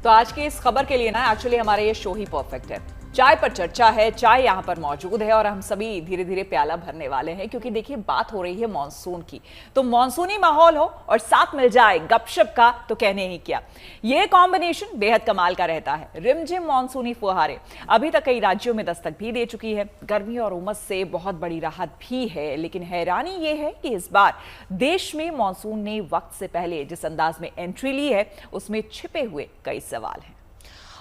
तो आज की इस खबर के लिए ना एक्चुअली हमारा ये शो ही परफेक्ट है। चाय पर चर्चा है, चाय यहाँ पर मौजूद है और हम सभी धीरे धीरे प्याला भरने वाले हैं, क्योंकि देखिए बात हो रही है मॉनसून की। तो मॉनसूनी माहौल हो और साथ मिल जाए गपशप का तो कहने ही क्या। ये कॉम्बिनेशन बेहद कमाल का रहता है। रिमझिम मॉनसूनी फुहारे अभी तक कई राज्यों में दस्तक भी दे चुकी है। गर्मी और उमस से बहुत बड़ी राहत भी है, लेकिन हैरानी ये है कि इस बार देश में मॉनसून ने वक्त से पहले जिस अंदाज में एंट्री ली है उसमें छिपे हुए कई सवाल हैं।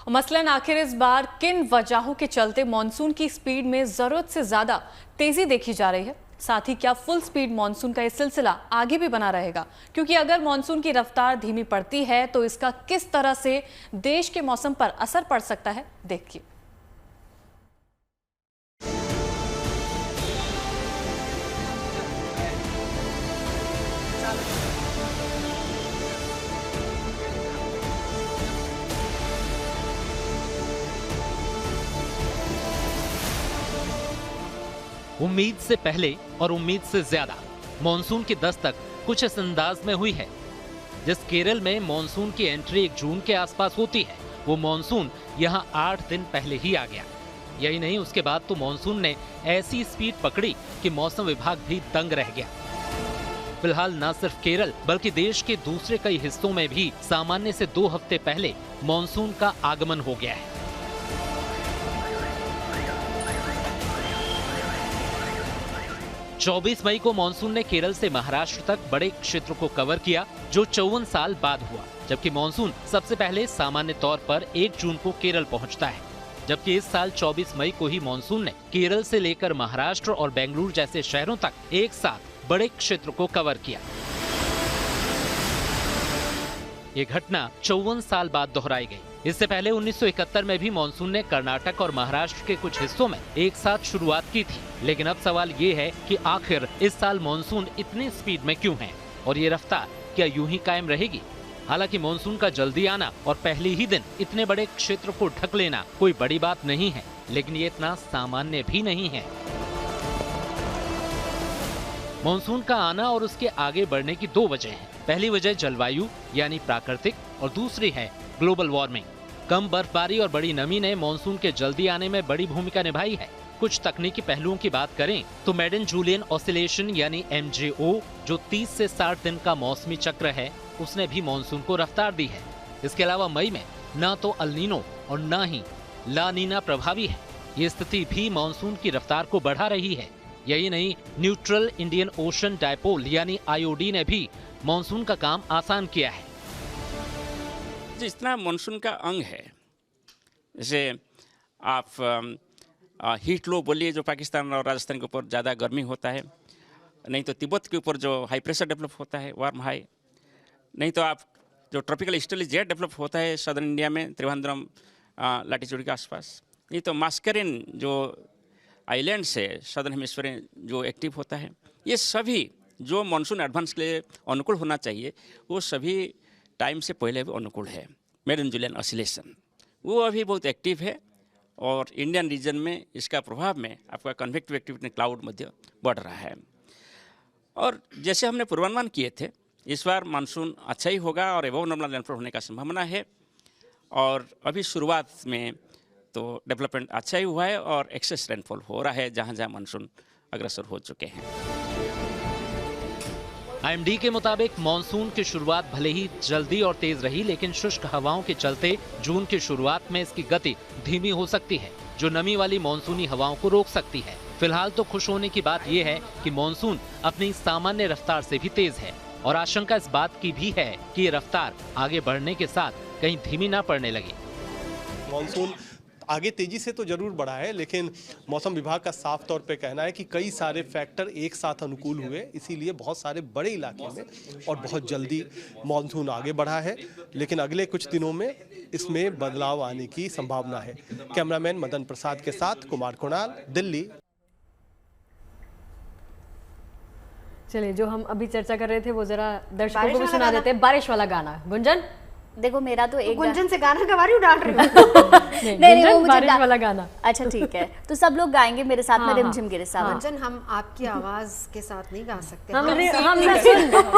मसलन आखिर इस बार किन वजहों के चलते मॉनसून की स्पीड में जरूरत से ज्यादा तेजी देखी जा रही है? साथ ही क्या फुल स्पीड मॉनसून का ये सिलसिला आगे भी बना रहेगा? क्योंकि अगर मॉनसून की रफ्तार धीमी पड़ती है तो इसका किस तरह से देश के मौसम पर असर पड़ सकता है, देखिए। उम्मीद से पहले और उम्मीद से ज्यादा मॉनसून की दस्तक कुछ इस अंदाज में हुई है। जिस केरल में मॉनसून की एंट्री 1 जून के आसपास होती है, वो मॉनसून यहां 8 दिन पहले ही आ गया। यही नहीं, उसके बाद तो मॉनसून ने ऐसी स्पीड पकड़ी कि मौसम विभाग भी दंग रह गया। फिलहाल न सिर्फ केरल बल्कि देश के दूसरे कई हिस्सों में भी सामान्य से 2 हफ्ते पहले मॉनसून का आगमन हो गया है। 24 मई को मॉनसून ने केरल से महाराष्ट्र तक बड़े क्षेत्र को कवर किया, जो 54 साल बाद हुआ। जबकि मॉनसून सबसे पहले सामान्य तौर पर 1 जून को केरल पहुंचता है। जबकि इस साल 24 मई को ही मॉनसून ने केरल से लेकर महाराष्ट्र और बेंगलुरु जैसे शहरों तक एक साथ बड़े क्षेत्र को कवर किया। ये घटना 54 साल बाद दोहराई गई। इससे पहले 1971 में भी मॉनसून ने कर्नाटक और महाराष्ट्र के कुछ हिस्सों में एक साथ शुरुआत की थी। लेकिन अब सवाल ये है कि आखिर इस साल मॉनसून इतनी स्पीड में क्यों है और ये रफ्तार क्या यूं ही कायम रहेगी? हालांकि मॉनसून का जल्दी आना और पहले ही दिन इतने बड़े क्षेत्र को ढक लेना कोई बड़ी बात नहीं है, लेकिन ये इतना सामान्य भी नहीं है। मॉनसून का आना और उसके आगे बढ़ने की 2 वजह हैं। पहली वजह जलवायु यानी प्राकृतिक और दूसरी है ग्लोबल वार्मिंग। कम बर्फबारी और बड़ी नमी ने मॉनसून के जल्दी आने में बड़ी भूमिका निभाई है। कुछ तकनीकी पहलुओं की बात करें तो मेडन जूलियन ऑसिलेशन यानी MJO, जो 30 से 60 दिन का मौसमी चक्र है, उसने भी मॉनसून को रफ्तार दी है। इसके अलावा मई में न तो अल नीनो और न ही ला नीना प्रभावी है। ये स्थिति भी मॉनसून की रफ्तार को बढ़ा रही है। यही नहीं, न्यूट्रल इंडियन ओशन डायपोल यानी IOD ने भी मॉनसून का काम आसान किया है। जितना मॉनसून का अंग है, जैसे आप हीट लो बोलिए, जो पाकिस्तान और राजस्थान के ऊपर ज़्यादा गर्मी होता है, नहीं तो तिब्बत के ऊपर जो हाई प्रेशर डेवलप होता है, वार्म हाई, नहीं तो आप जो ट्रॉपिकल ईस्टर्ली जेट डेवलप होता है सदर्न इंडिया में त्रिवेंद्रम लैटिट्यूड के आसपास, नहीं तो मास्करिन जो आइलैंड्स है सदर्न हेमिस्फीयर जो एक्टिव होता है, ये सभी जो मॉनसून एडवांस के लिए अनुकूल होना चाहिए वो सभी टाइम से पहले भी अनुकूल है। मेडन जूलियन ऑसिलेशन वो अभी बहुत एक्टिव है और इंडियन रीजन में इसका प्रभाव में आपका कन्वेक्टिव एक्टिविटी क्लाउड मध्य बढ़ रहा है। और जैसे हमने पूर्वानुमान किए थे, इस बार मानसून अच्छा ही होगा और एबव नॉर्मल रेनफॉल होने का संभावना है। और अभी शुरुआत में तो डेवलपमेंट अच्छा ही हुआ है और एक्सेस रेनफॉल हो रहा है जहाँ जहाँ मानसून अग्रसर हो चुके हैं। IMD के मुताबिक मॉनसून की शुरुआत भले ही जल्दी और तेज रही, लेकिन शुष्क हवाओं के चलते जून की शुरुआत में इसकी गति धीमी हो सकती है, जो नमी वाली मॉनसूनी हवाओं को रोक सकती है। फिलहाल तो खुश होने की बात यह है कि मॉनसून अपनी सामान्य रफ्तार से भी तेज है और आशंका इस बात की भी है कि ये रफ्तार आगे बढ़ने के साथ कहीं धीमी ना पड़ने लगे। मॉनसून आगे तेजी से तो जरूर बढ़ा है, लेकिन मौसम विभाग का साफ तौर पे कहना है कि कई सारे फैक्टर एक साथ अनुकूल हुए, इसीलिए बहुत सारे बड़े इलाके में और बहुत जल्दी मॉनसून आगे बढ़ा है। लेकिन अगले कुछ दिनों में इसमें बदलाव आने की संभावना है। कैमरामैन मदन प्रसाद के साथ कुमार कुणाल, दिल्ली। चलिए, जो हम अभी चर्चा कर रहे थे वो जरा दर्शकों को भी सुना देते हैं। बारिश वाला गाना। गुंजन, देखो मेरा तो एक गुंजन से गाना गवा रही हूँ, डांट रही हूँ। नहीं, वो बारिश वाला गाना। अच्छा ठीक है, तो सब लोग गाएंगे मेरे साथ में रिमझिम गिरे सावन। गुंजन, हम आपकी आवाज के साथ नहीं गा सकते। हम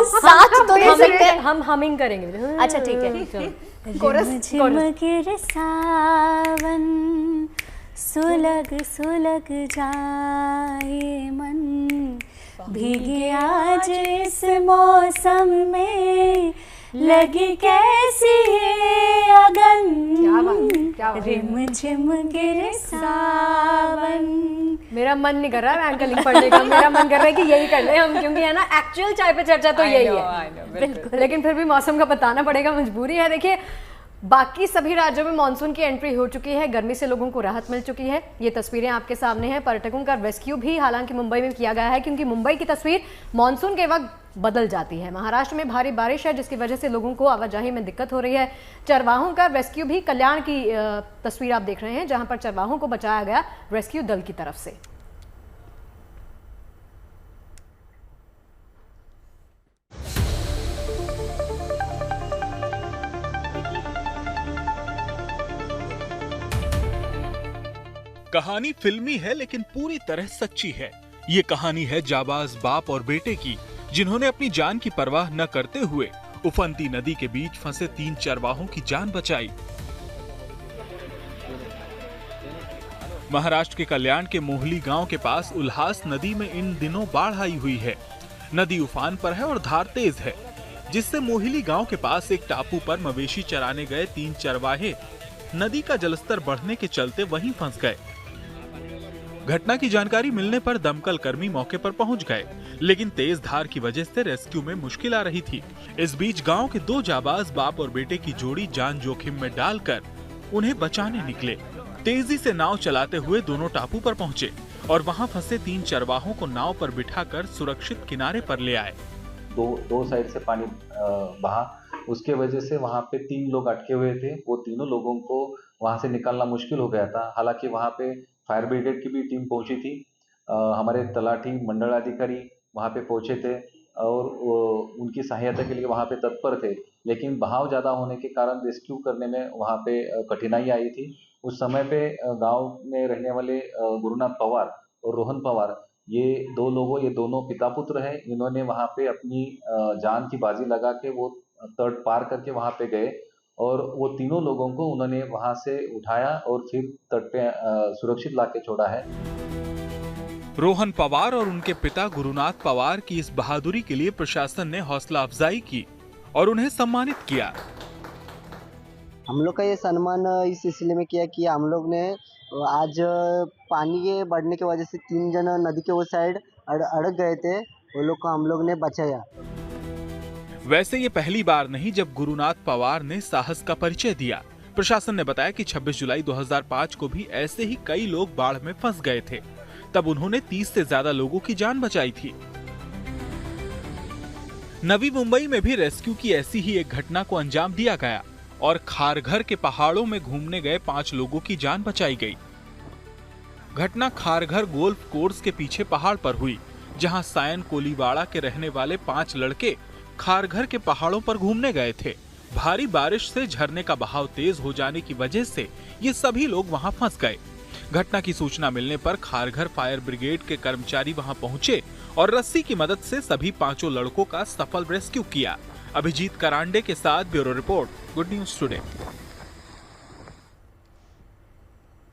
साथ तो नहीं सकते, हम हमिंग करेंगे। अच्छा ठीक है। गिर सावन सुलग सुलग जाए मन, भीगे आज इस मौसम में लगी कैसी है अगन, रिम झिम गिर सावन। मेरा मन नहीं कर रहा है एंकलिंग पढ़ने का, मेरा मन कर रहा है कि यही कर ले हम, क्योंकि है ना एक्चुअल चाय पे चर्चा तो यही है। लेकिन फिर भी मौसम का बताना पड़ेगा, मजबूरी है। देखिए बाकी सभी राज्यों में मानसून की एंट्री हो चुकी है, गर्मी से लोगों को राहत मिल चुकी है। ये तस्वीरें आपके सामने हैं। पर्यटकों का रेस्क्यू भी हालांकि मुंबई में किया गया है, क्योंकि मुंबई की तस्वीर मानसून के वक्त बदल जाती है। महाराष्ट्र में भारी बारिश है, जिसकी वजह से लोगों को आवाजाही में दिक्कत हो रही है। चरवाहों का रेस्क्यू भी, कल्याण की तस्वीर आप देख रहे हैं, जहां पर चरवाहों को बचाया गया रेस्क्यू दल की तरफ से। कहानी फिल्मी है लेकिन पूरी तरह सच्ची है। ये कहानी है जाबाज बाप और बेटे की, जिन्होंने अपनी जान की परवाह न करते हुए उफनती नदी के बीच फंसे 3 चरवाहों की जान बचाई। महाराष्ट्र के कल्याण के मोहली गांव के पास उल्हास नदी में इन दिनों बाढ़ आई हुई है। नदी उफान पर है और धार तेज है, जिससे मोहली गांव के पास एक टापू पर मवेशी चराने गए 3 चरवाहे नदी का जलस्तर बढ़ने के चलते वहीं फंस गए। घटना की जानकारी मिलने पर दमकल कर्मी मौके पर पहुंच गए, लेकिन तेज धार की वजह से रेस्क्यू में मुश्किल आ रही थी। इस बीच गांव के 2 जाबाज बाप और बेटे की जोड़ी जान जोखिम में डालकर उन्हें बचाने निकले। तेजी से नाव चलाते हुए दोनों टापू पर पहुंचे और वहां फंसे 3 चरवाहों को नाव पर बिठाकर सुरक्षित किनारे पर ले आए। दो साइड से पानी बहा, उसके वजह से वहां पे 3 लोग अटके हुए थे। वो तीनों लोगों को वहां से निकालना मुश्किल हो गया था। हालांकि वहां पे फायर ब्रिगेड की भी टीम पहुंची थी। हमारे तलाठी मंडल अधिकारी वहां पे पहुंचे थे और उनकी सहायता के लिए वहां पे तत्पर थे, लेकिन बहाव ज़्यादा होने के कारण रेस्क्यू करने में वहां पे कठिनाई आई थी। उस समय पे गांव में रहने वाले गुरुनाथ पवार और रोहन पवार, ये 2 लोगों, ये दोनों पिता पुत्र हैं। इन्होंने वहां पे अपनी जान की बाजी लगा के वो तट पार करके वहां पे गए और वो तीनों लोगों को उन्होंने वहां से उठाया और फिर तट पे सुरक्षित लाके छोड़ा है। रोहन पवार और उनके पिता गुरुनाथ पवार की इस बहादुरी के लिए प्रशासन ने हौसला अफजाई की और उन्हें सम्मानित किया। हम लोग का ये सम्मान इस सिलसिले में किया कि हम लोग ने आज पानी के बढ़ने की वजह से 3 जन नदी के वो साइड अड़क गए थे, वो लोग को हम लोग ने बचाया। वैसे ये पहली बार नहीं जब गुरुनाथ पवार ने साहस का परिचय दिया। प्रशासन ने बताया कि 26 जुलाई 2005 को भी ऐसे ही कई लोग बाढ़ में फंस गए थे। तब उन्होंने 30 से ज्यादा लोगों की जान बचाई थी। नवी मुंबई में भी रेस्क्यू की ऐसी ही एक घटना को अंजाम दिया गया और खारघर के पहाड़ों में घूमने गए 5 लोगों की जान बचाई गई। घटना खारघर गोल्फ कोर्स के पीछे पहाड़ पर हुई, जहां सायन कोलीवाड़ा के रहने वाले 5 लड़के खारघर के पहाड़ों पर घूमने गए थे। भारी बारिश से झरने का बहाव तेज हो जाने की वजह से ये सभी लोग वहां फंस गए। घटना की सूचना मिलने पर खारघर फायर ब्रिगेड के कर्मचारी वहां पहुंचे और रस्सी की मदद से सभी 5 लड़कों का सफल रेस्क्यू किया। अभिजीत करांडे के साथ bureau report, good news today.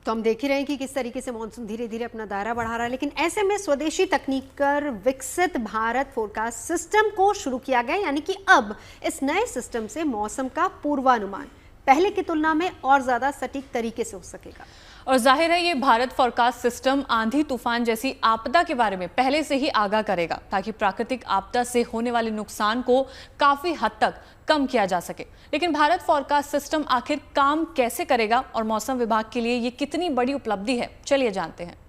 तो हम देख ही रहे हैं कि किस तरीके से मानसून धीरे धीरे अपना दायरा बढ़ा रहा है, लेकिन ऐसे में स्वदेशी तकनीक कर विकसित भारत फोरकास्ट सिस्टम को शुरू किया गया, यानी कि अब इस नए सिस्टम से मौसम का पूर्वानुमान पहले की तुलना में और ज्यादा सटीक तरीके से हो सकेगा। और जाहिर है ये भारत फोरकास्ट सिस्टम आंधी तूफान जैसी आपदा के बारे में पहले से ही आगाह करेगा, ताकि प्राकृतिक आपदा से होने वाले नुकसान को काफी हद तक कम किया जा सके। लेकिन भारत फोरकास्ट सिस्टम आखिर काम कैसे करेगा और मौसम विभाग के लिए ये कितनी बड़ी उपलब्धि है, चलिए जानते हैं।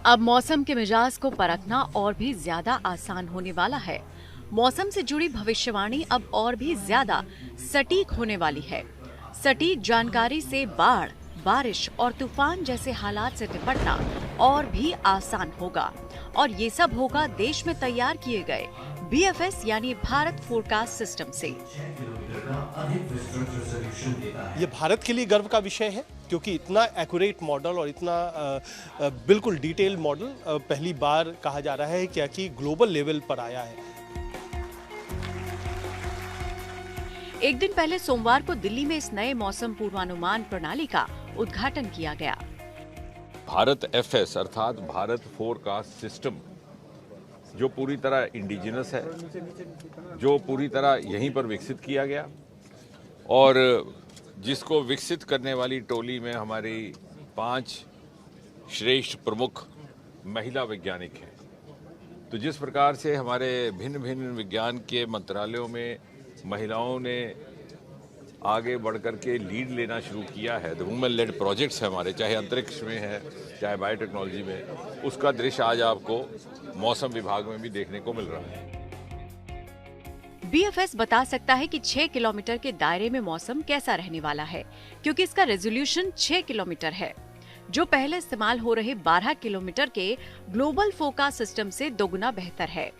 अब मौसम के मिजाज को परखना और भी ज्यादा आसान होने वाला है। मौसम से जुड़ी भविष्यवाणी अब और भी ज्यादा सटीक होने वाली है। सटीक जानकारी से बाढ़, बारिश और तूफान जैसे हालात से निपटना और भी आसान होगा। और ये सब होगा देश में तैयार किए गए BFS यानी भारत फोरकास्ट सिस्टम से। ये भारत के लिए गर्व का विषय है क्योंकि इतना एक्यूरेट मॉडल और इतना बिल्कुल डिटेल मॉडल पहली बार कहा जा रहा है कि ग्लोबल लेवल पर आया है। एक दिन पहले सोमवार को दिल्ली में इस नए मौसम पूर्वानुमान प्रणाली का उद्घाटन किया गया। भारत FS अर्थात भारत फोरकास्ट सिस्टम जो पूरी तरह इंडिजिनस है, जो पूरी तरह यहीं पर विकसित किया गया और जिसको विकसित करने वाली टोली में हमारी 5 श्रेष्ठ प्रमुख महिला वैज्ञानिक हैं। तो जिस प्रकार से हमारे भिन्न भिन्न विज्ञान के मंत्रालयों में महिलाओं ने आगे बढ़कर के लीड लेना शुरू किया है, द वुमेन लेड प्रोजेक्ट्स है हमारे, चाहे अंतरिक्ष में है चाहे बायोटेक्नोलॉजी में, उसका दृश्य आज आपको मौसम विभाग में भी देखने को मिल रहा है। BFS बता सकता है कि 6 किलोमीटर के दायरे में मौसम कैसा रहने वाला है, क्योंकि इसका रेजोल्यूशन 6 किलोमीटर है, जो पहले इस्तेमाल हो रहे 12 किलोमीटर के ग्लोबल फोरकास्ट सिस्टम से दोगुना बेहतर है।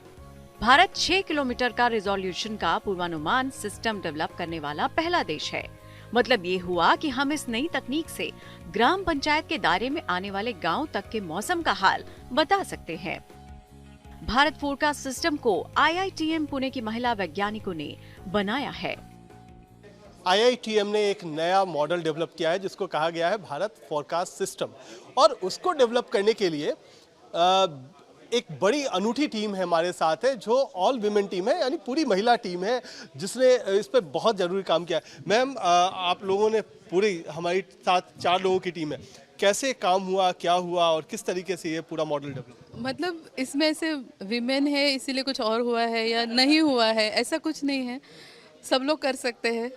भारत 6 किलोमीटर का रेजोल्यूशन का पूर्वानुमान सिस्टम डेवलप करने वाला पहला देश है। मतलब ये हुआ कि हम इस नई तकनीक से ग्राम पंचायत के दायरे में आने वाले गांव तक के मौसम का हाल बता सकते हैं। भारत फोरकास्ट सिस्टम को IITM पुणे की महिला वैज्ञानिकों ने बनाया है। IITM ने एक नया मॉडल डेवलप किया है जिसको कहा गया है भारत फोरकास्ट सिस्टम, और उसको डेवलप करने के लिए एक बड़ी अनूठी टीम है हमारे साथ है, जो ऑल विमेन टीम है, यानी पूरी महिला टीम है, जिसने इस पे बहुत जरूरी काम किया है। मैम, आप लोगों ने पूरी हमारी साथ 4 लोगों की टीम है, कैसे काम हुआ, क्या हुआ और किस तरीके से ये पूरा मॉडल डेवलप? मतलब इसमें ऐसे विमेन है इसीलिए कुछ और हुआ है या नहीं हुआ है, ऐसा कुछ नहीं है। सब लोग कर सकते हैं,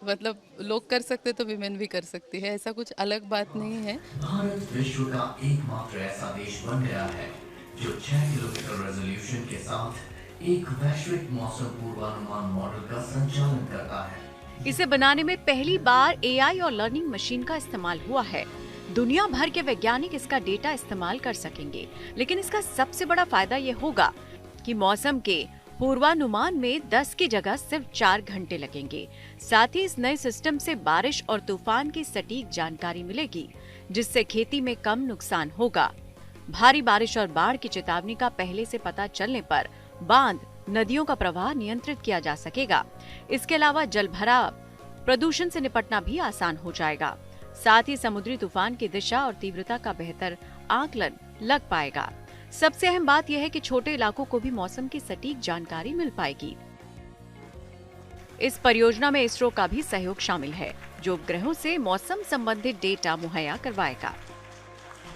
मतलब लोग कर सकते तो विमेन भी कर सकती है, ऐसा कुछ अलग बात नहीं है। भारत विश्व का एकमात्र ऐसा देश बन गया है जो 6 किलोमीटर रेजोल्यूशन के साथ एक वैश्विक मौसम पूर्वानुमान मॉडल का संचालन करता है। इसे बनाने में पहली बार AI और लर्निंग मशीन का इस्तेमाल हुआ है। दुनिया भर के वैज्ञानिक इसका डेटा इस्तेमाल कर सकेंगे, लेकिन इसका सबसे बड़ा फायदा ये होगा कि मौसम के पूर्वानुमान में 10 की जगह सिर्फ 4 घंटे लगेंगे। साथ ही इस नए सिस्टम से बारिश और तूफान की सटीक जानकारी मिलेगी, जिससे खेती में कम नुकसान होगा। भारी बारिश और बाढ़ की चेतावनी का पहले से पता चलने पर बांध, नदियों का प्रवाह नियंत्रित किया जा सकेगा। इसके अलावा जलभराव, प्रदूषण से निपटना भी आसान हो जाएगा। साथ ही समुद्री तूफान की दिशा और तीव्रता का बेहतर आकलन लग पाएगा। सबसे अहम बात यह है कि छोटे इलाकों को भी मौसम की सटीक जानकारी मिल पाएगी। इस परियोजना में इसरो का भी सहयोग शामिल है, जो उपग्रहों से मौसम संबंधित डेटा मुहैया करवाएगा।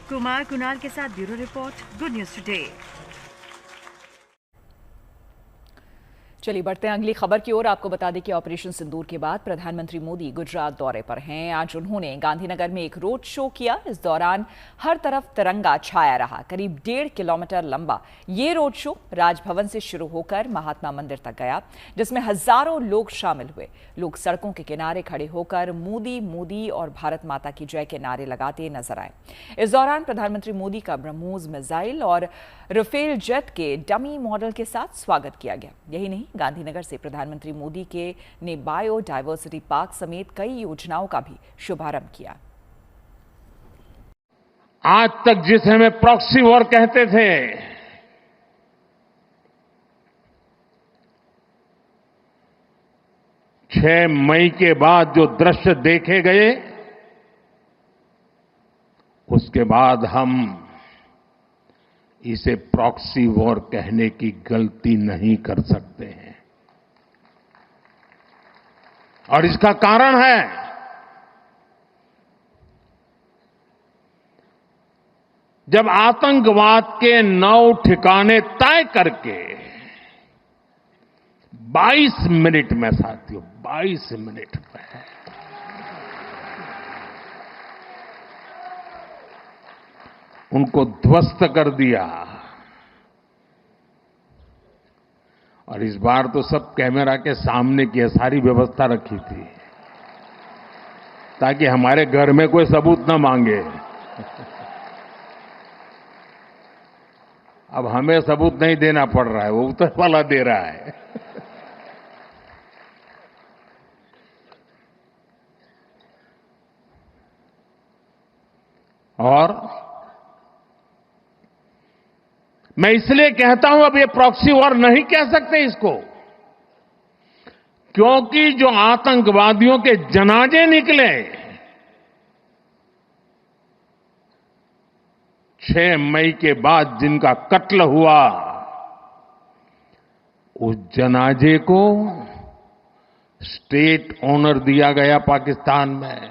कुमार कुणाल के साथ bureau report, good news today. चलिए बढ़ते हैं अगली खबर की ओर। आपको बता दें कि ऑपरेशन सिंदूर के बाद प्रधानमंत्री मोदी गुजरात दौरे पर हैं। आज उन्होंने गांधीनगर में एक रोड शो किया। इस दौरान हर तरफ तिरंगा छाया रहा। करीब 1.5 किलोमीटर लंबा ये रोड शो राजभवन से शुरू होकर महात्मा मंदिर तक गया, जिसमें हजारों लोग शामिल हुए। लोग सड़कों के किनारे खड़े होकर मोदी मोदी और भारत माता की जय के नारे लगाते नजर आए। इस दौरान प्रधानमंत्री मोदी का ब्रह्मोस मिसाइल और राफेल जेट के डमी मॉडल के साथ स्वागत किया गया। यही नहीं, गांधीनगर से प्रधानमंत्री मोदी ने बायोडायवर्सिटी पार्क समेत कई योजनाओं का भी शुभारंभ किया। आज तक जिसे हमें प्रॉक्सी वॉर कहते थे, 6 मई के बाद जो दृश्य देखे गए, उसके बाद हम इसे प्रॉक्सी वॉर कहने की गलती नहीं कर सकते हैं। और इसका कारण है जब आतंकवाद के 9 ठिकाने तय करके 22 मिनट में, साथियों 22 मिनट में उनको ध्वस्त कर दिया। और इस बार तो सब कैमरा के सामने की सारी व्यवस्था रखी थी ताकि हमारे घर में कोई सबूत न मांगे। अब हमें सबूत नहीं देना पड़ रहा है, वो ऊपर वाला दे रहा है। और मैं इसलिए कहता हूं अब ये प्रॉक्सी वॉर नहीं कह सकते इसको, क्योंकि जो आतंकवादियों के जनाजे निकले 6 मई के बाद जिनका कत्ल हुआ, उस जनाजे को स्टेट ऑनर दिया गया पाकिस्तान में।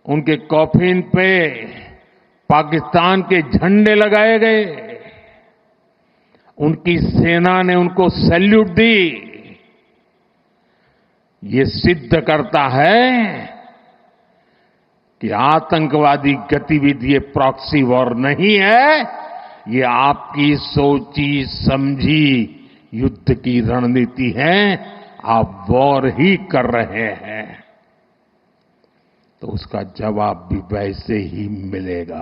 उनके कॉफिन पे पाकिस्तान के झंडे लगाए गए, उनकी सेना ने उनको सैल्यूट दी। ये सिद्ध करता है कि आतंकवादी गतिविधि ये प्रॉक्सी वॉर नहीं है, ये आपकी सोची समझी युद्ध की रणनीति है। आप वॉर ही कर रहे हैं तो उसका जवाब भी वैसे ही मिलेगा।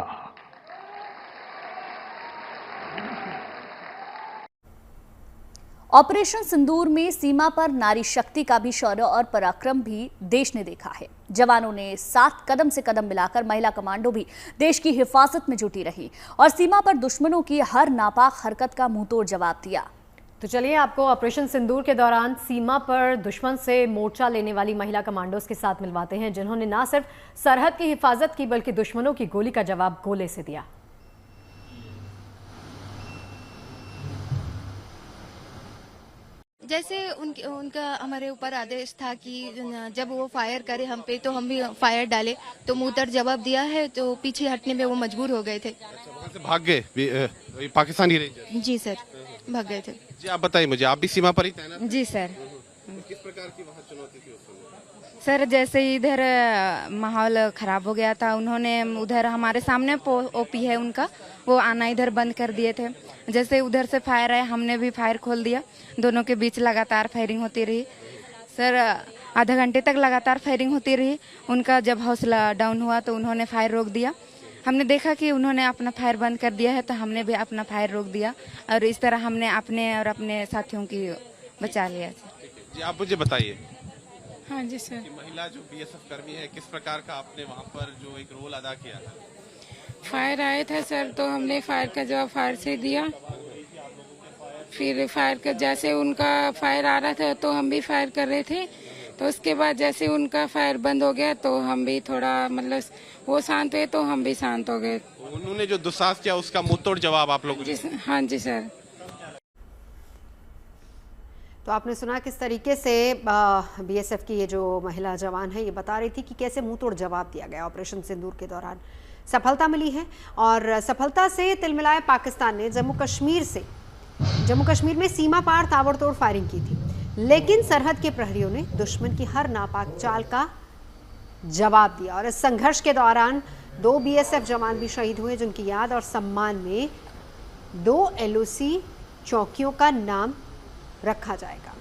ऑपरेशन सिंदूर में सीमा पर नारी शक्ति का भी शौर्य और पराक्रम भी देश ने देखा है। जवानों ने साथ कदम से कदम मिलाकर महिला कमांडो भी देश की हिफाजत में जुटी रही और सीमा पर दुश्मनों की हर नापाक हरकत का मुंहतोड़ जवाब दिया। तो चलिए आपको ऑपरेशन सिंदूर के दौरान सीमा पर दुश्मन से मोर्चा लेने वाली महिला कमांडोज के साथ मिलवाते हैं, जिन्होंने न सिर्फ सरहद की हिफाजत की बल्कि दुश्मनों की गोली का जवाब गोले से दिया। जैसे उनका हमारे ऊपर आदेश था कि जब वो फायर करे हम पे तो हम भी फायर डाले, तो मुंह तर जवाब दिया है, तो पीछे हटने में वो मजबूर हो गए थे। वहाँ से भाग गए पाकिस्तानी रेंजर? जी सर, भाग गए थे। जी आप बताइए मुझे, आप भी सीमा पर ही तैनात? जी सर। किस प्रकार की वहाँ चुनौती थी उस समय? सर जैसे इधर माहौल खराब हो गया था, उन्होंने उधर हमारे सामने ओपी है उनका, वो आना इधर बंद कर दिए थे। जैसे उधर से फायर आया, हमने भी फायर खोल दिया। दोनों के बीच लगातार फायरिंग होती रही सर, आधा घंटे तक लगातार फायरिंग होती रही। उनका जब हौसला डाउन हुआ तो उन्होंने फायर रोक दिया। हमने देखा कि उन्होंने अपना फायर बंद कर दिया है तो हमने भी अपना फायर रोक दिया और इस तरह हमने अपने और अपने साथियों की बचा लिया। जी आप मुझे बताइए। हाँ जी सर। महिला जो बीएसएफ कर्मी है, किस प्रकार का आपने वहाँ पर जो एक रोल अदा किया था? फायर आए थे सर, तो हमने फायर का जवाब फायर से दिया। फिर फायर का जैसे उनका फायर आ रहा था तो हम भी फायर कर रहे थे, तो उसके बाद जैसे उनका फायर बंद हो गया तो हम भी थोड़ा मतलब वो शांत हुए तो हम भी शांत हो गए। उन्होंने जो दुस्साहस किया उसका मुंहतोड़ जवाब आप लोगों ने? हाँ जी सर। तो आपने सुना किस तरीके से बीएसएफ की ये जो महिला जवान है ये बता रही थी कि कैसे मुंहतोड़ जवाब दिया गया। ऑपरेशन सिंदूर के दौरान सफलता मिली है और सफलता से तिलमिलाए पाकिस्तान ने जम्मू कश्मीर में सीमा पार ताबड़तोड़ फायरिंग की थी, लेकिन सरहद के प्रहरियों ने दुश्मन की हर नापाक चाल का जवाब दिया और इस संघर्ष के दौरान 2 बीएसएफ जवान भी शहीद हुए, जिनकी याद और सम्मान में 2 एलओसी चौकियों का नाम रखा जाएगा।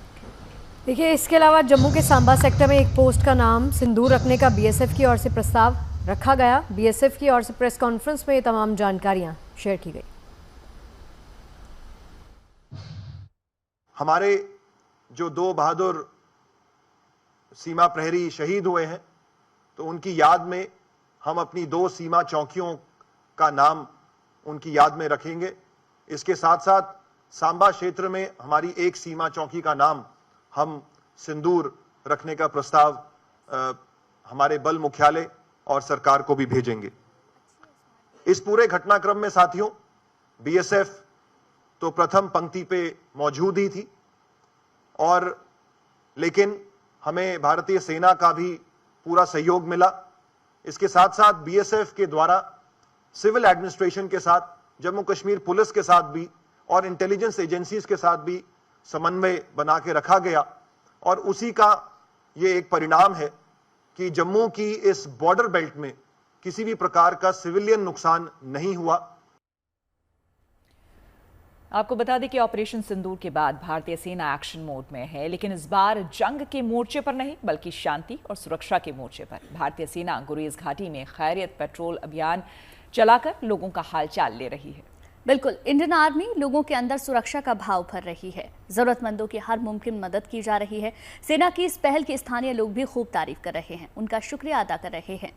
देखिए, इसके अलावा जम्मू के सांबा सेक्टर में एक पोस्ट का नाम सिंदूर रखने का बीएसएफ की ओर से प्रस्ताव रखा गया। बीएसएफ की ओर से प्रेस कॉन्फ्रेंस में ये तमाम जानकारियां शेयर की गई। हमारे जो 2 बहादुर सीमा प्रहरी शहीद हुए हैं, तो उनकी याद में हम अपनी 2 सीमा चौकियों का नाम उनकी याद में रखेंगे। इसके साथ साथ सांबा क्षेत्र में हमारी एक सीमा चौकी का नाम हम सिंदूर रखने का प्रस्ताव हमारे बल मुख्यालय और सरकार को भी भेजेंगे। इस पूरे घटनाक्रम में साथियों, बीएसएफ तो प्रथम पंक्ति पे मौजूद ही थी, और लेकिन हमें भारतीय सेना का भी पूरा सहयोग मिला। इसके साथ साथ बीएसएफ के द्वारा सिविल एडमिनिस्ट्रेशन के साथ, जम्मू कश्मीर पुलिस के साथ भी और इंटेलिजेंस एजेंसीज के साथ भी समन्वय बना के रखा गया, और उसी का ये एक परिणाम है कि जम्मू की इस बॉर्डर बेल्ट में किसी भी प्रकार का सिविलियन नुकसान नहीं हुआ। आपको बता दें कि ऑपरेशन सिंदूर के बाद भारतीय सेना एक्शन मोड में है, लेकिन इस बार जंग के मोर्चे पर नहीं बल्कि शांति और सुरक्षा के मोर्चे पर। भारतीय सेना गुरेज घाटी में खैरियत पेट्रोल अभियान चलाकर लोगों का हालचाल ले रही है। बिल्कुल, इंडियन आर्मी लोगों के अंदर सुरक्षा का भाव भर रही है। जरूरतमंदों की हर मुमकिन मदद की जा रही है। सेना की इस पहल की स्थानीय लोग भी खूब तारीफ कर रहे हैं, उनका शुक्रिया अदा कर रहे हैं।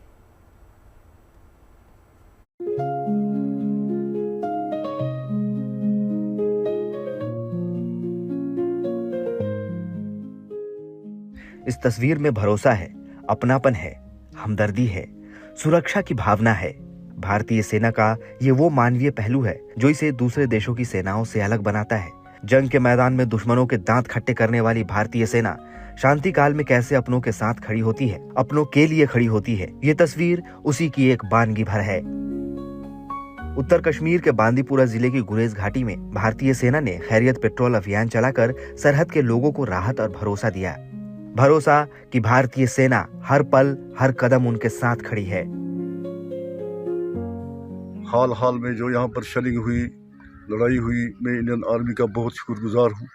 इस तस्वीर में भरोसा है, अपनापन है, हमदर्दी है, सुरक्षा की भावना है। भारतीय सेना का ये वो मानवीय पहलू है जो इसे दूसरे देशों की सेनाओं से अलग बनाता है। जंग के मैदान में दुश्मनों के दांत खट्टे करने वाली भारतीय सेना शांति काल में कैसे अपनों के साथ खड़ी होती है, अपनों के लिए खड़ी होती है। ये तस्वीर उसी की एक बानगी भर है। उत्तर कश्मीर के बांदीपुरा जिले की गुरेज घाटी में भारतीय सेना ने खैरियत पेट्रोल अभियान चलाकर सरहद के लोगों को राहत और भरोसा दिया। भरोसा कि भारतीय सेना हर पल हर कदम उनके साथ खड़ी है। हाल में जो यहाँ पर शेलिंग हुई, लड़ाई हुई, मैं इंडियन आर्मी का बहुत शुक्रगुजार हूँ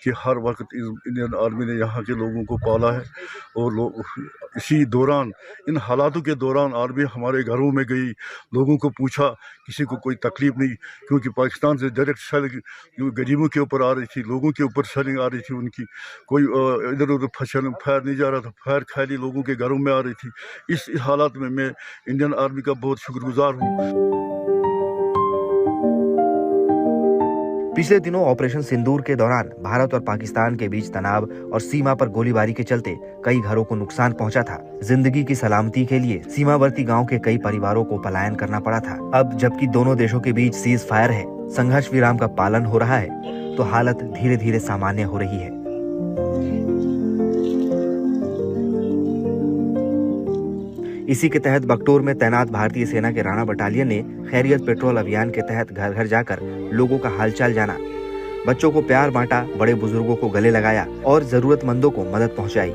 कि हर वक्त इंडियन आर्मी ने यहाँ के लोगों को पाला है। और इसी दौरान, इन हालातों के दौरान आर्मी हमारे घरों में गई, लोगों को पूछा, किसी को कोई तकलीफ नहीं, क्योंकि पाकिस्तान से डायरेक्ट शेलिंग गरीबों के ऊपर आ रही थी, लोगों के ऊपर शेलिंग आ रही थी, उनकी कोई इधर उधर फायर नहीं जा रहा था, फायर खाली लोगों के घरों में आ रही थी। इस हालात में मैं इंडियन आर्मी का बहुत शुक्रगुजार हूँ। पिछले दिनों ऑपरेशन सिंदूर के दौरान भारत और पाकिस्तान के बीच तनाव और सीमा पर गोलीबारी के चलते कई घरों को नुकसान पहुंचा था। जिंदगी की सलामती के लिए सीमावर्ती गांव के कई परिवारों को पलायन करना पड़ा था। अब जबकि दोनों देशों के बीच सीज फायर है, संघर्ष विराम का पालन हो रहा है, तो हालत धीरे धीरे सामान्य हो रही है। इसी के तहत बगटोर में तैनात भारतीय सेना के राणा बटालियन ने खैरियत पेट्रोल अभियान के तहत घर घर जाकर लोगों का हालचाल जाना, बच्चों को प्यार बांटा, बड़े बुजुर्गों को गले लगाया और जरूरतमंदों को मदद पहुंचाई।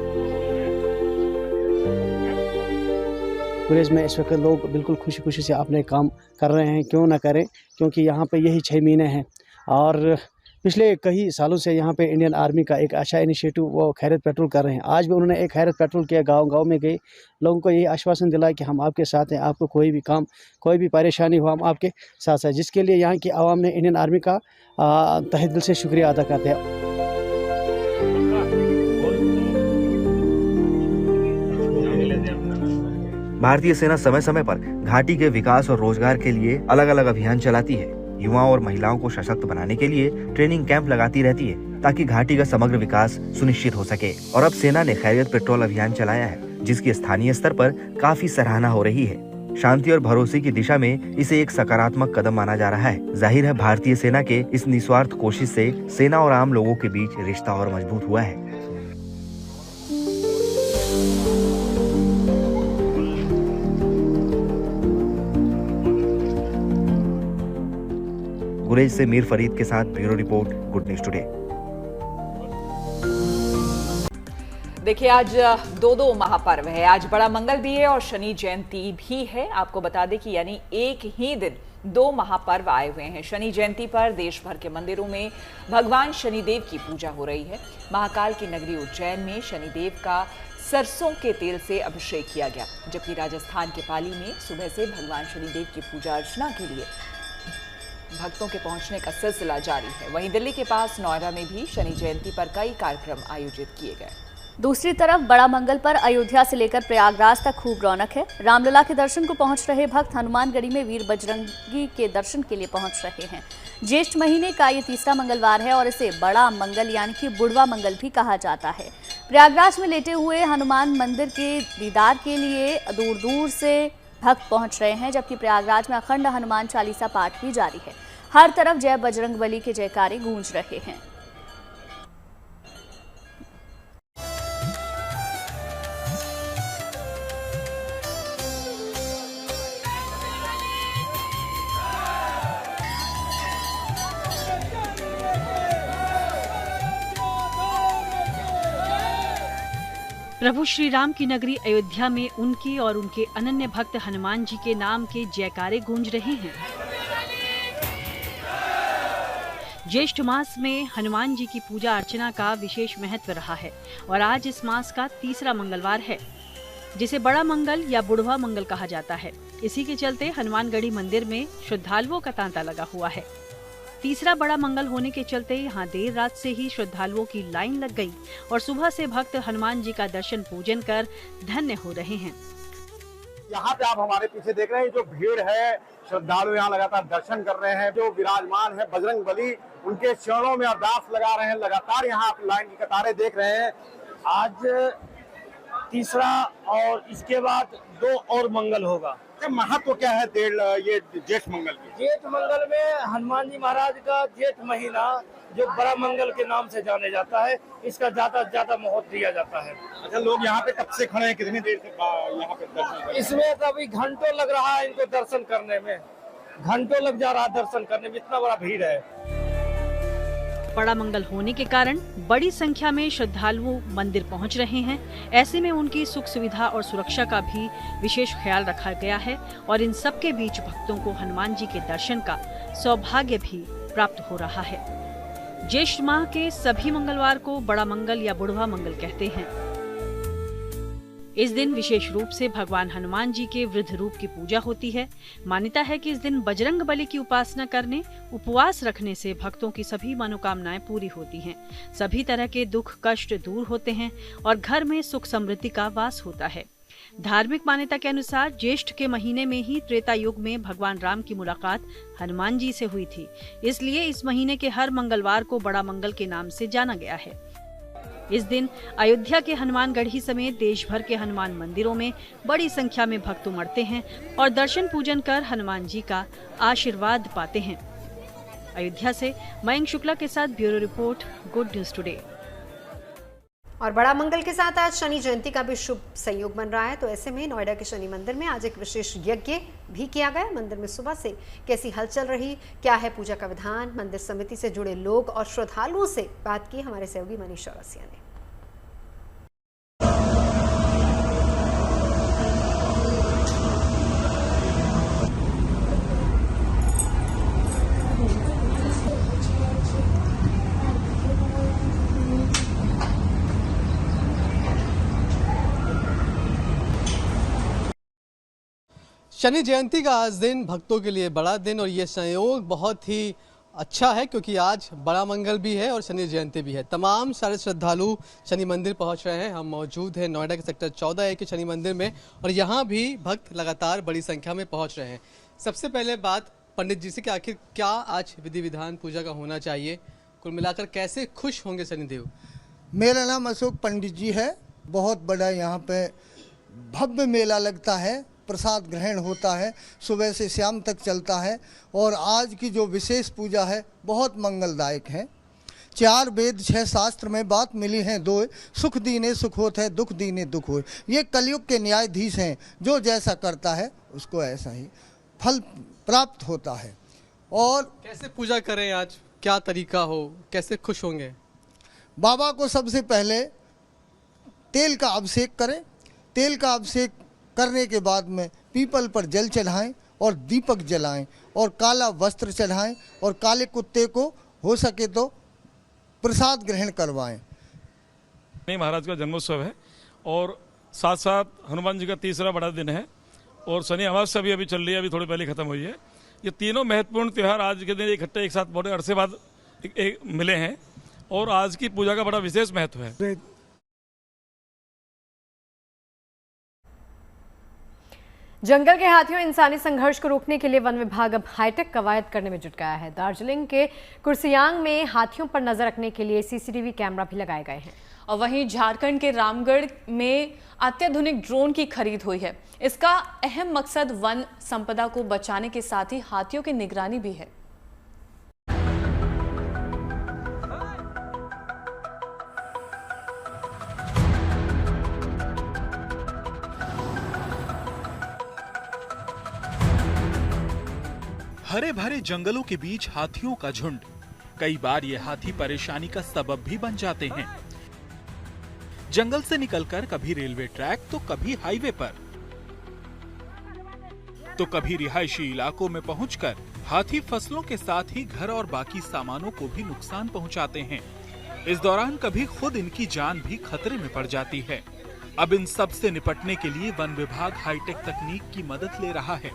गुरेज में इस वक्त लोग बिल्कुल खुशी खुशी से अपने काम कर रहे हैं, क्यों ना करें, क्योंकि यहाँ पे यही 6 महीने हैं और पिछले कई सालों से यहाँ पे इंडियन आर्मी का एक अच्छा इनिशिएटिव वो खैरियत पेट्रोल कर रहे हैं। आज भी उन्होंने एक खैरियत पेट्रोल किया, गांव में गए, लोगों को यही आश्वासन दिलाया कि हम आपके साथ हैं, आपको कोई भी काम, कोई भी परेशानी हो, हम आपके साथ हैं, जिसके लिए यहाँ की आवाम ने इंडियन आर्मी का तहे दिल से शुक्रिया अदा करते हैं। भारतीय सेना समय समय पर घाटी के विकास और रोजगार के लिए अलग अलग अभियान चलाती है। युवाओं और महिलाओं को सशक्त बनाने के लिए ट्रेनिंग कैंप लगाती रहती है ताकि घाटी का समग्र विकास सुनिश्चित हो सके। और अब सेना ने खैरियत पेट्रोल अभियान चलाया है, जिसकी स्थानीय स्तर पर काफी सराहना हो रही है। शांति और भरोसे की दिशा में इसे एक सकारात्मक कदम माना जा रहा है। जाहिर है भारतीय सेना के इस निस्वार्थ कोशिश से सेना और आम लोगों के बीच रिश्ता और मजबूत हुआ है। गुरेज से मीर फरीद के साथ bureau report, good news today. देखिए, आज दो महापर्व है। आज बड़ा मंगल भी है और शनि जयंती भी है। आपको बता दें कि यानी एक ही दिन 2 महापर्व आए हुए हैं। शनि जयंती पर देश भर के मंदिरों में भगवान शनिदेव की पूजा हो रही है। महाकाल की नगरी उज्जैन में शनिदेव का सरसों के तेल से अभिषेक किया गया, जबकि राजस्थान के पाली में सुबह से भगवान शनिदेव की पूजा अर्चना के लिए भक्तों के पहुंचने का सिलसिला जारी है। वहीं दिल्ली के पास नोएडा में भी शनि जयंती पर कई कार्यक्रम आयोजित किए गए। दूसरी तरफ बड़ा मंगल पर अयोध्या से लेकर प्रयागराज तक खूब रौनक है। रामलला के दर्शन को पहुंच रहे भक्त हनुमानगढ़ी में वीर बजरंगी के दर्शन के लिए पहुंच रहे हैं। ज्येष्ठ महीने का ये तीसरा मंगलवार है और इसे बड़ा मंगल यानी कि बुढ़वा मंगल भी कहा जाता है। प्रयागराज में लेटे हुए हनुमान मंदिर के दीदार के लिए दूर दूर से भक्त पहुंच रहे हैं, जबकि प्रयागराज में अखंड हनुमान चालीसा पाठ भी जारी है। हर तरफ जय बजरंगबली के जयकारे गूंज रहे हैं। प्रभु श्री राम की नगरी अयोध्या में उनके और उनके अनन्य भक्त हनुमान जी के नाम के जयकारे गूंज रहे हैं। ज्येष्ठ मास में हनुमान जी की पूजा अर्चना का विशेष महत्व रहा है और आज इस मास का तीसरा मंगलवार है, जिसे बड़ा मंगल या बुढ़वा मंगल कहा जाता है। इसी के चलते हनुमानगढ़ी मंदिर में श्रद्धालुओं का तांता लगा हुआ है। तीसरा बड़ा मंगल होने के चलते यहाँ देर रात से ही श्रद्धालुओं की लाइन लग गई और सुबह से भक्त हनुमान जी का दर्शन पूजन कर धन्य हो रहे हैं। यहाँ पे आप हमारे पीछे देख रहे हैं जो भीड़ है, श्रद्धालु यहाँ लगातार दर्शन कर रहे हैं। जो विराजमान है बजरंग बली, उनके चरणों में अरदास लगा रहे हैं। लगातार यहाँ आप लाइन की कतारें देख रहे हैं। आज तीसरा और इसके बाद 2 और मंगल होगा। महत्व क्या है ये जेठ मंगल की? जेठ मंगल में हनुमान जी महाराज का जेठ महीना जो बड़ा मंगल के नाम से जाने जाता है, इसका ज्यादा महत्व दिया जाता है। अच्छा, लोग यहाँ पे कब से खड़े हैं, कितनी देर से यहाँ पे दर्शन? इसमें तो अभी घंटों लग रहा है इनको दर्शन करने में, घंटों लग जा रहा है दर्शन करने में, इतना बड़ा भीड़ है। बड़ा मंगल होने के कारण बड़ी संख्या में श्रद्धालु मंदिर पहुंच रहे हैं। ऐसे में उनकी सुख सुविधा और सुरक्षा का भी विशेष ख्याल रखा गया है और इन सब के बीच भक्तों को हनुमान जी के दर्शन का सौभाग्य भी प्राप्त हो रहा है। ज्येष्ठ माह के सभी मंगलवार को बड़ा मंगल या बुढ़वा मंगल कहते हैं। इस दिन विशेष रूप से भगवान हनुमान जी के वृद्ध रूप की पूजा होती है। मान्यता है कि इस दिन बजरंग बली की उपासना करने, उपवास रखने से भक्तों की सभी मनोकामनाएं पूरी होती हैं। सभी तरह के दुख कष्ट दूर होते हैं और घर में सुख समृद्धि का वास होता है। धार्मिक मान्यता के अनुसार ज्येष्ठ के महीने में ही त्रेता युग में भगवान राम की मुलाकात हनुमान जी से हुई थी। इसलिए इस महीने के हर मंगलवार को बड़ा मंगल के नाम से जाना गया है। इस दिन अयोध्या के हनुमानगढ़ी समेत देश भर के हनुमान मंदिरों में बड़ी संख्या में भक्त उमड़ते हैं और दर्शन पूजन कर हनुमान जी का आशीर्वाद पाते हैं। अयोध्या से मयंक शुक्ला के साथ bureau report, good news today. और बड़ा मंगल के साथ आज शनि जयंती का भी शुभ संयोग बन रहा है, तो ऐसे में नोएडा के शनि मंदिर में आज एक विशेष यज्ञ भी किया गया। मंदिर में सुबह से कैसी हलचल रही, क्या है पूजा का विधान, मंदिर समिति से जुड़े लोग और श्रद्धालुओं से बात की हमारे सहयोगी मनीष चौरसिया ने। शनि जयंती का आज दिन भक्तों के लिए बड़ा दिन और ये संयोग बहुत ही अच्छा है क्योंकि आज बड़ा मंगल भी है और शनि जयंती भी है। तमाम सारे श्रद्धालु शनि मंदिर पहुंच रहे हैं। हम मौजूद हैं नोएडा के सेक्टर 14A के शनि मंदिर में और यहाँ भी भक्त लगातार बड़ी संख्या में पहुंच रहे हैं। सबसे पहले बात पंडित जी से कि आखिर क्या आज विधि विधान पूजा का होना चाहिए, कुल मिलाकर कैसे खुश होंगे शनिदेव? मेरा नाम अशोक पंडित जी है। बहुत बड़ा यहाँ पे भव्य मेला लगता है, प्रसाद ग्रहण होता है, सुबह से शाम तक चलता है और आज की जो विशेष पूजा है बहुत मंगलदायक है। 4 वेद 6 शास्त्र में बात मिली है 2, सुख दीने सुख होत है, दुख दीने दुख हो। ये कलयुग के न्यायाधीश हैं, जो जैसा करता है उसको ऐसा ही फल प्राप्त होता है। और कैसे पूजा करें आज, क्या तरीका हो, कैसे खुश होंगे? बाबा को सबसे पहले तेल का अभिषेक करें। तेल का अभिषेक करने के बाद में पीपल पर जल चढ़ाएं और दीपक जलाएं और काला वस्त्र चढ़ाएं और काले कुत्ते को हो सके तो प्रसाद ग्रहण करवाएं। महाराज का जन्मोत्सव है और साथ साथ हनुमान जी का तीसरा बड़ा दिन है और शनि अमावस्या भी अभी चल रही है, अभी थोड़ी पहले खत्म हुई है। ये तीनों महत्वपूर्ण त्यौहार आज के दिन इकट्ठे एक साथ बड़े अरसे बाद मिले हैं और आज की पूजा का बड़ा विशेष महत्व है। जंगल के हाथियों इंसानी संघर्ष को रोकने के लिए वन विभाग अब हाईटेक कवायद करने में जुट गया है। दार्जिलिंग के कुर्सियांग में हाथियों पर नजर रखने के लिए सीसीटीवी कैमरा भी लगाए गए हैं। और वहीं झारखंड के रामगढ़ में अत्याधुनिक ड्रोन की खरीद हुई है। इसका अहम मकसद वन संपदा को बचाने के साथ ही हाथियों की निगरानी भी है। हरे भरे जंगलों के बीच हाथियों का झुंड। कई बार ये हाथी परेशानी का सबब भी बन जाते हैं। जंगल से निकलकर कभी रेलवे ट्रैक तो कभी हाईवे पर, तो कभी रिहायशी इलाकों में पहुंचकर हाथी फसलों के साथ ही घर और बाकी सामानों को भी नुकसान पहुंचाते हैं। इस दौरान कभी खुद इनकी जान भी खतरे में पड़ जाती है। अब इन सब से निपटने के लिए वन विभाग हाईटेक तकनीक की मदद ले रहा है।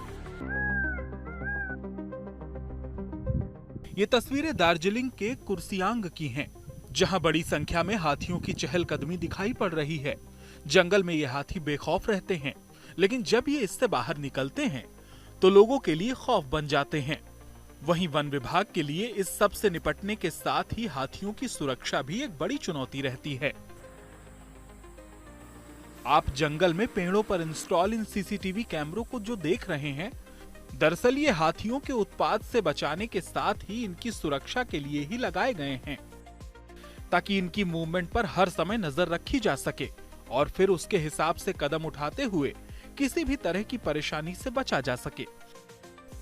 ये तस्वीरें दार्जिलिंग के कुर्सियांग की हैं, जहां बड़ी संख्या में हाथियों की चहलकदमी दिखाई पड़ रही है। जंगल में ये हाथी बेखौफ रहते हैं, लेकिन जब ये इससे बाहर निकलते हैं तो लोगों के लिए खौफ बन जाते हैं। वहीं वन विभाग के लिए इस सब से निपटने के साथ ही हाथियों की सुरक्षा भी एक बड़ी चुनौती रहती है। आप जंगल में पेड़ों पर इंस्टॉल इन सीसीटीवी कैमरों को जो देख रहे हैं, दरअसल ये हाथियों के उत्पात से बचाने के साथ ही इनकी सुरक्षा के लिए ही लगाए गए हैं, ताकि इनकी मूवमेंट पर हर समय नजर रखी जा सके और फिर उसके हिसाब से कदम उठाते हुए किसी भी तरह की परेशानी से बचा जा सके।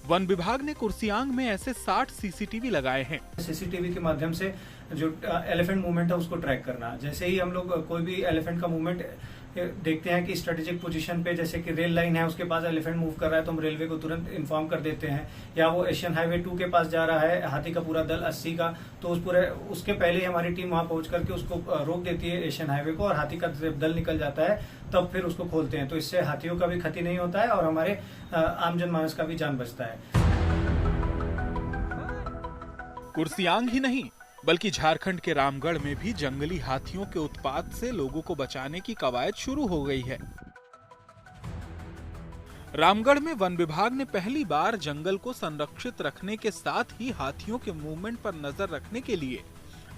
वन विभाग ने कुर्सियांग में ऐसे 60 सीसीटीवी लगाए हैं। सीसीटीवी के माध्यम से जो एलिफेंट मूवमेंट है उसको ट्रैक करना। जैसे ही हम लोग कोई भी एलिफेंट का मूवमेंट देखते हैं कि स्ट्रेटेजिक पोजीशन पे, जैसे कि रेल लाइन है उसके पास एलिफेंट मूव कर रहा है, तो हम रेलवे को तुरंत इन्फॉर्म कर देते हैं। या वो एशियन हाईवे 2 के पास जा रहा है हाथी का पूरा दल 80 का, तो उसके पहले ही हमारी टीम वहां पहुंच करके उसको रोक देती है एशियन हाईवे को, और हाथी का दल निकल जाता है तब फिर उसको खोलते हैं। तो इससे हाथियों का भी क्षति नहीं होता है और हमारे आम जनमानस का भी जान बचता है। कुर्सियांग ही नहीं बल्कि झारखंड के रामगढ़ में भी जंगली हाथियों के उत्पात से लोगों को बचाने की कवायद शुरू हो गई है। रामगढ़ में वन विभाग ने पहली बार जंगल को संरक्षित रखने के साथ ही हाथियों के मूवमेंट पर नजर रखने के लिए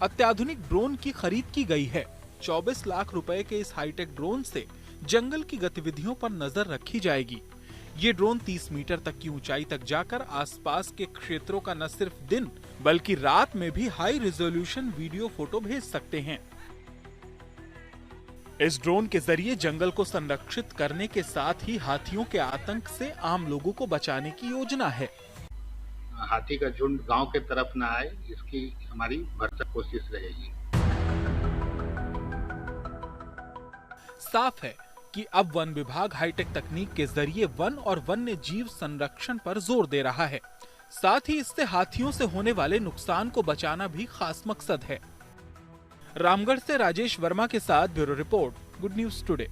अत्याधुनिक ड्रोन की खरीद की गई है। 24 लाख रुपए के इस हाईटेक ड्रोन से जंगल की गतिविधियों पर नजर रखी जाएगी। ये ड्रोन 30 मीटर तक की ऊंचाई तक जाकर आसपास के क्षेत्रों का न सिर्फ दिन बल्कि रात में भी हाई रिजोल्यूशन वीडियो फोटो भेज सकते हैं। इस ड्रोन के जरिए जंगल को संरक्षित करने के साथ ही हाथियों के आतंक से आम लोगों को बचाने की योजना है। हाथी का झुंड गांव के तरफ न आए, इसकी हमारी भरसक कोशिश रहेगी। साफ है कि अब वन विभाग हाईटेक तकनीक के जरिए वन और वन्य जीव संरक्षण पर जोर दे रहा है। साथ ही इससे हाथियों से होने वाले नुकसान को बचाना भी खास मकसद है। रामगढ़ से राजेश वर्मा के साथ bureau report, good news today.